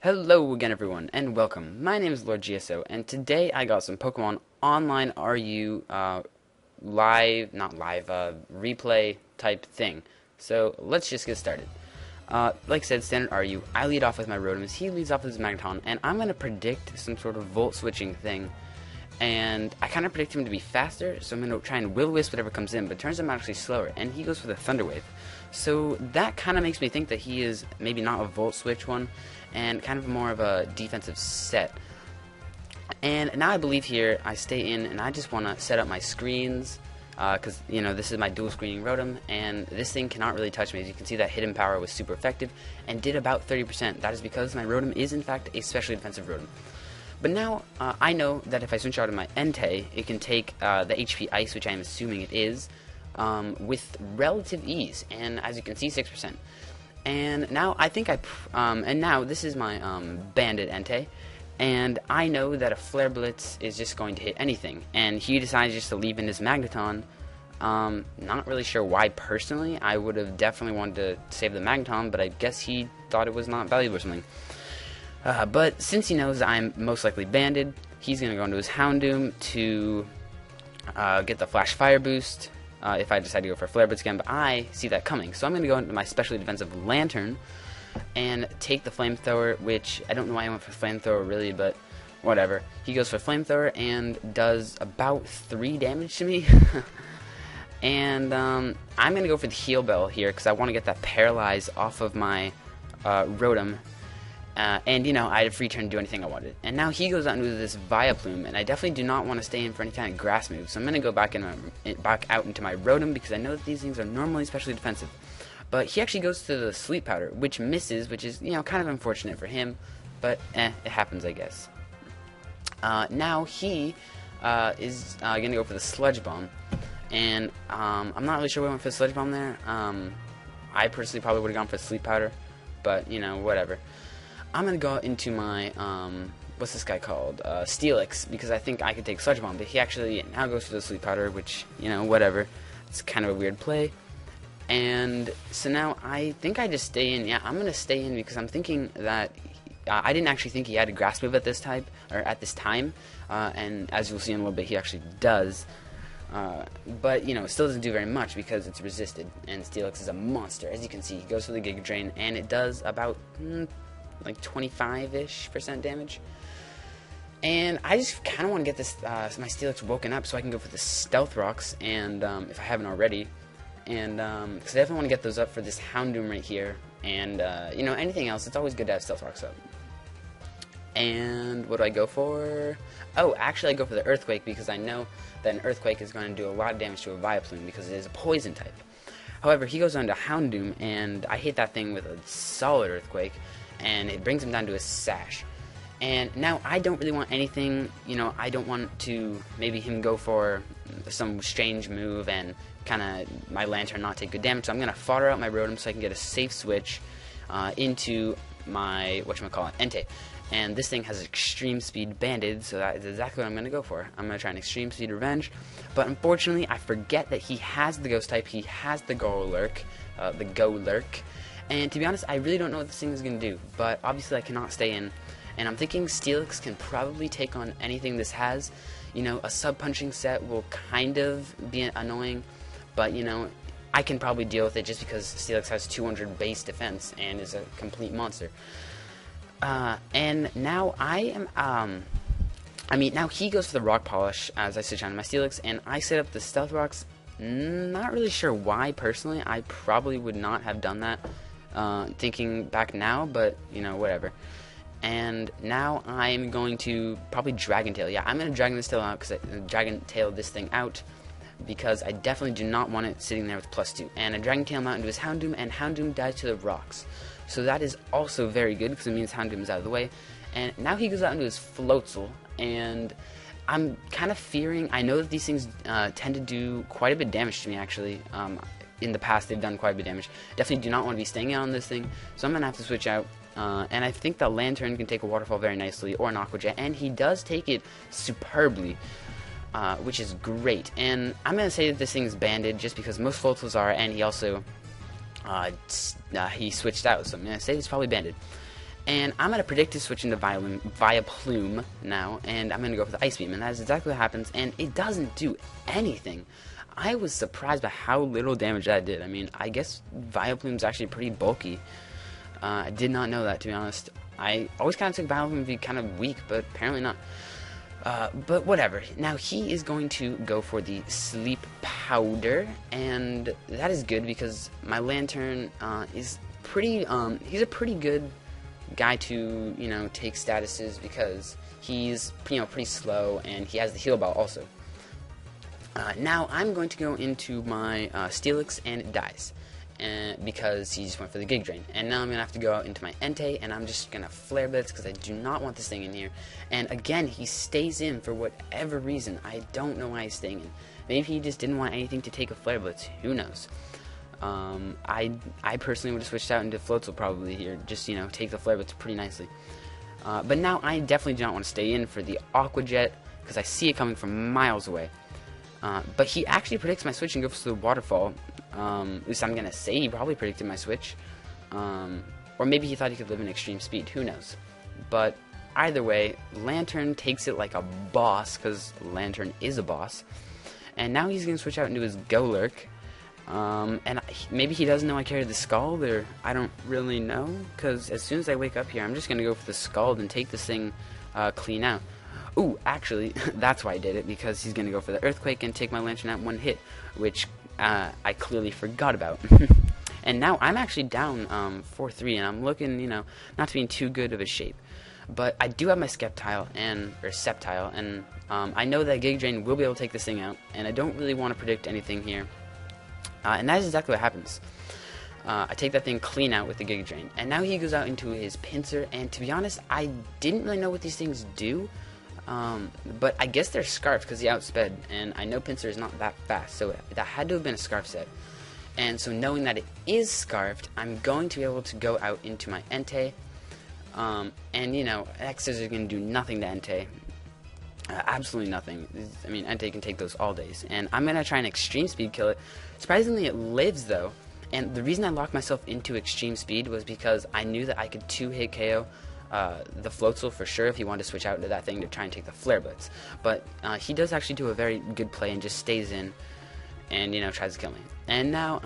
Hello again everyone, and welcome. My name is Lord GSO, and today I got some Pokemon Online RU replay type thing. So let's just get started. Like I said, standard RU, I lead off with my Rotom, he leads off with his Magneton, and I'm going to predict some sort of Volt switching thing. And I kind of predict him to be faster, so I'm going to try and Will-Wisp whatever comes in, but it turns out I'm actually slower, and he goes for the Thunder Wave. So that kind of makes me think that he is maybe not a Volt Switch one, and kind of more of a defensive set. And now I believe here I stay in, and I just want to set up my screens, because, you know, this is my dual screening Rotom, and this thing cannot really touch me. As you can see, that hidden power was super effective, and did about 30%. That is because my Rotom is, in fact, a specially defensive Rotom. But now, I know that if I switch out of my Entei, it can take the HP Ice, which I'm assuming it is, with relative ease, and as you can see, 6%. And now I think and now this is my Bandit Entei, and I know that a Flare Blitz is just going to hit anything, and he decides just to leave in his Magneton. Not really sure why personally. I would have definitely wanted to save the Magneton, but I guess he thought it was not valuable or something. But since he knows I'm most likely banded, he's going to go into his Houndoom to get the Flash Fire boost if I decide to go for Flare Blitz again, but I see that coming. So I'm going to go into my specially defensive Lantern and take the Flamethrower, which I don't know why I went for Flamethrower really, but whatever. He goes for Flamethrower and does about 3 damage to me. And I'm going to go for the Heal Bell here because I want to get that Paralyze off of my Rotom. And, you know, I had a free turn to do anything I wanted. And now he goes out into this Vileplume, and I definitely do not want to stay in for any kind of grass move. So I'm going to go back out into my Rotom, because I know that these things are normally especially defensive. But he actually goes to the Sleep Powder, which misses, which is, you know, kind of unfortunate for him. But, it happens, I guess. Now he is going to go for the Sludge Bomb. And I'm not really sure why I went for the Sludge Bomb there. I personally probably would have gone for the Sleep Powder. But, you know, whatever. I'm going to go into my, what's this guy called? Steelix, because I think I could take Sludge Bomb, but he actually now goes for the Sleep Powder, which, you know, whatever. It's kind of a weird play. And so now I think I just stay in. Yeah, I'm going to stay in because I'm thinking that I didn't actually think he had a Grass move at this time, and as you'll see in a little bit, he actually does. But, you know, it still doesn't do very much because it's resisted, and Steelix is a monster. As you can see, he goes for the Giga Drain, and it does about like 25-ish% damage. And I just kind of want to get this my Steelix woken up so I can go for the Stealth Rocks, and if I haven't already, and because I definitely want to get those up for this Houndoom right here, and you know, anything else, it's always good to have Stealth Rocks up. And what do I go for? Oh, actually I go for the Earthquake because I know that an Earthquake is going to do a lot of damage to a Vileplume because it is a poison type. However, he goes on to Houndoom, and I hit that thing with a solid Earthquake, and it brings him down to a Sash. And now I don't really want anything, you know, I don't want to maybe him go for some strange move and kind of my Lantern not take good damage, so I'm going to fodder out my Rotom so I can get a safe switch into my, Entei. And this thing has Extreme Speed Banded, so that is exactly what I'm going to go for. I'm going to try an Extreme Speed Revenge, but unfortunately I forget that he has the Ghost type, he has the Golurk, and to be honest, I really don't know what this thing is going to do, but obviously I cannot stay in, and I'm thinking Steelix can probably take on anything this has. You know, a sub-punching set will kind of be annoying, but, you know, I can probably deal with it just because Steelix has 200 base defense and is a complete monster. And now I am, now he goes for the Rock Polish as I switch on to my Steelix, and I set up the Stealth Rocks. Not really sure why, personally. I probably would not have done that, thinking back now, but, you know, whatever. And now I'm going to probably Dragon Tail. Yeah, I'm going to Dragon Tail this thing out, because I definitely do not want it sitting there with +2. And a Dragon Tail out into his Houndoom, and Houndoom dies to the rocks. So that is also very good, because it means Houndoom is out of the way. And now he goes out into his Floatzel, and I'm kind of fearing, I know that these things tend to do quite a bit of damage to me, actually. In the past, they've done quite a bit of damage. Definitely do not want to be staying out on this thing, so I'm going to have to switch out. And I think the Lantern can take a Waterfall very nicely, or an Aqua Jet, and he does take it superbly, which is great. And I'm going to say that this thing is banded, just because most Floatzels are, and he also, he switched out, so I'm going to say it's probably banded. And I'm going to predict his switch into Vileplume now, and I'm going to go for the Ice Beam, and that is exactly what happens, and it doesn't do anything. I was surprised by how little damage that did. I mean, I guess Vileplume's actually pretty bulky. I did not know that, to be honest. I always kind of took Vileplume to be kind of weak, but apparently not. But whatever. Now he is going to go for the Sleep Powder, and that is good because my Lantern is pretty. He's a pretty good guy to take statuses because he's pretty slow and he has the heal ball also. Now I'm going to go into my Steelix and it dies. Because he just went for the Gig Drain. And now I'm going to have to go out into my Entei, and I'm just going to Flare Blitz because I do not want this thing in here. And again, he stays in for whatever reason. I don't know why he's staying in. Maybe he just didn't want anything to take a Flare Blitz. Who knows? I personally would have switched out into Floatzel probably here. Just, take the Flare Blitz pretty nicely. But now I definitely do not want to stay in for the Aqua Jet because I see it coming from miles away. But he actually predicts my switch and goes to the Waterfall. At least I'm going to say he probably predicted my switch. Or maybe he thought he could live in extreme speed. Who knows? But either way, Lantern takes it like a boss, because Lantern is a boss. And now he's going to switch out into his Golurk. Maybe he doesn't know I carry the Scald, or I don't really know. Because as soon as I wake up here, I'm just going to go for the Scald and take this thing clean out. Ooh, actually, that's why I did it, because he's going to go for the Earthquake and take my Lantern out one hit, which I clearly forgot about. And now I'm actually down 4-3, and I'm looking, not to be in too good of a shape. But I do have my Sceptile, and I know that Gig Drain will be able to take this thing out, and I don't really want to predict anything here. And that is exactly what happens. I take that thing clean out with the Gig Drain, and now he goes out into his Pinsir, and to be honest, I didn't really know what these things do. But I guess they're Scarfed because he outsped, and I know Pinsir is not that fast, so that had to have been a Scarf set. And so knowing that it is Scarfed, I'm going to be able to go out into my Entei, and X's are going to do nothing to Entei. Absolutely nothing. I mean, Entei can take those all days, and I'm going to try and Extreme Speed kill it. Surprisingly, it lives though, and the reason I locked myself into Extreme Speed was because I knew that I could 2-hit KO the Floatzel for sure if he wanted to switch out into that thing to try and take the Flare Blitz. But he does actually do a very good play and just stays in and, tries to kill me. And now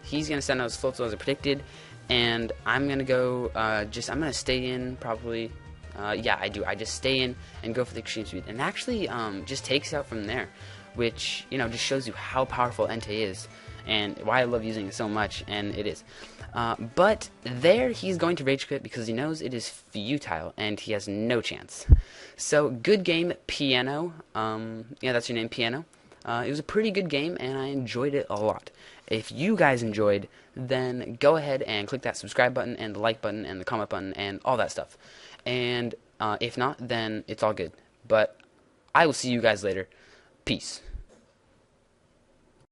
he's going to send out his Floatzel as I predicted, and I'm going to go, I'm going to stay in probably. Yeah, I do. I just stay in and go for the Extreme Speed. And actually just takes out from there, which, just shows you how powerful Entei is and why I love using it so much, and it is. But there he's going to Rage Quit because he knows it is futile and he has no chance. So, good game, Piano. Yeah, that's your name, Piano. It was a pretty good game and I enjoyed it a lot. If you guys enjoyed, then go ahead and click that subscribe button and the like button and the comment button and all that stuff. And if not, then it's all good. But I will see you guys later. Peace.